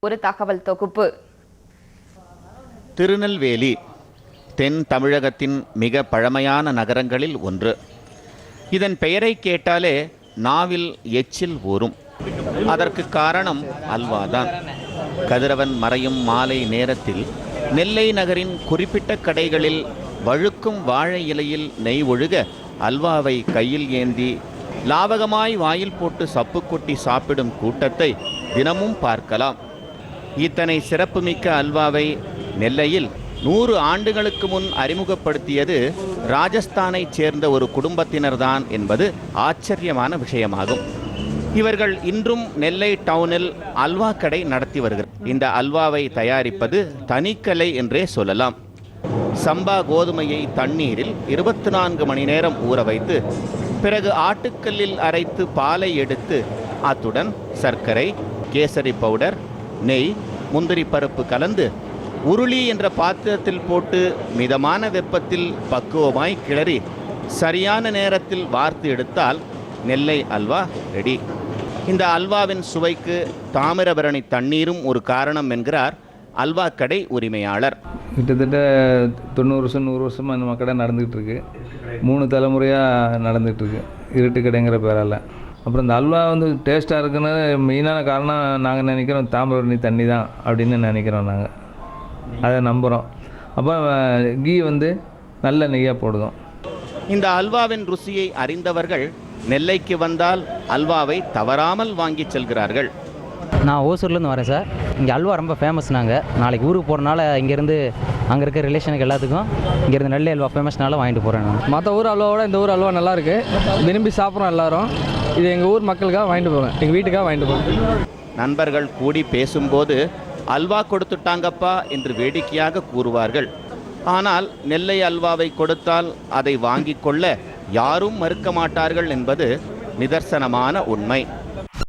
ஒரு தகவல் தொகுப்பு. திருநெல்வேலி தென் தமிழகத்தின் மிக பழமையான நகரங்களில் ஒன்று. இதன் பெயரை கேட்டாலே நாவில் எச்சில் ஊறும். அதற்கு காரணம் அல்வாதான். கதிரவன் மறையும் மாலை நேரத்தில் நெல்லை நகரின் குறிப்பிட்ட கடைகளில் வழுக்கும் வாழை இலையில் நெய் ஒழுக அல்வாவை கையில் ஏந்தி லாவகமாய் வாயில் போட்டு சப்பு கொட்டி சாப்பிடும் கூட்டத்தை தினமும் பார்க்கலாம். இத்தனை சிறப்புமிக்க அல்வாவை நெல்லையில் 100 ஆண்டுகளுக்கு முன் அறிமுகப்படுத்தியது ராஜஸ்தானைச் சேர்ந்த ஒரு குடும்பத்தினர்தான் என்பது ஆச்சரியமான விஷயமாகும். இவர்கள் இன்றும் நெல்லை டவுனில் அல்வா கடை நடத்தி வருகிறார். இந்த அல்வாவை தயாரிப்பது தனிக்கலை என்றே சொல்லலாம். சம்பா கோதுமையை தண்ணீரில் 24 மணி நேரம் ஊற வைத்து பிறகு ஆட்டுக்கல்லில் அரைத்து பாலை எடுத்து அத்துடன் சர்க்கரை, கேசரி பவுடர், நெய், முந்திரி பருப்பு கலந்து உருளி என்ற பாத்திரத்தில் போட்டு மிதமான வெப்பத்தில் பக்குவமாய் கிளறி சரியான நேரத்தில் வார்த்து எடுத்தால் நெல்லை அல்வா ரெடி. இந்த அல்வாவின் சுவைக்கு தாமிரபரணி தண்ணீரும் ஒரு காரணம் என்கிறார் அல்வா கடை உரிமையாளர். கிட்டத்தட்ட 90 வருஷம் 100 வருஷமாக நம்ம கடை நடந்துகிட்டு இருக்கு. 3 தலைமுறையாக நடந்துகிட்டு இருக்கு, இருட்டு கடைங்கிற பேரால். அப்புறம் இந்த அல்வா டேஸ்ட்டாக இருக்குன்னு மெயினான காரணம் நாங்கள் நினைக்கிறோம் தாமிரபரணி தண்ணி தான் அப்படின்னு நினைக்கிறோம். நாங்கள் அதை நம்புகிறோம். அப்போ கீ நல்ல நெய்யாக போடுதோம். இந்த அல்வாவின் ருசியை அறிந்தவர்கள் நெல்லைக்கு வந்தால் அல்வாவை தவறாமல் வாங்கி செல்கிறார்கள். நான் ஓசூர்லேருந்து வரேன் சார். இங்கே அல்வா ரொம்ப ஃபேமஸ். நாளைக்கு ஊருக்கு போகிறனால இங்கேருந்து அங்கே இருக்க ரிலேஷனுக்கு எல்லாத்துக்கும் இங்கேருந்து நெல்லை அல்வா ஃபேமஸ்னால வாங்கிட்டு போகிறேன். நான் மற்ற ஊர் அல்வாவோட இந்த ஊர் அல்வா நல்லாயிருக்கு. விரும்பி சாப்பிட்றோம் எல்லோரும். இது எங்கள் ஊர் மக்களுக்காக வாங்கிட்டு போகிறேன், எங்கள் வீட்டுக்காக வாங்கிட்டு போகிறேன். நண்பர்கள் கூடி பேசும்போது அல்வா கொடுத்துட்டாங்கப்பா என்று வேடிக்கையாக கூறுவார்கள். ஆனால் நெல்லை அல்வாவை கொடுத்தால் அதை வாங்கி கொள்ள யாரும் மறுக்க மாட்டார்கள் என்பது நிதர்சனமான உண்மை.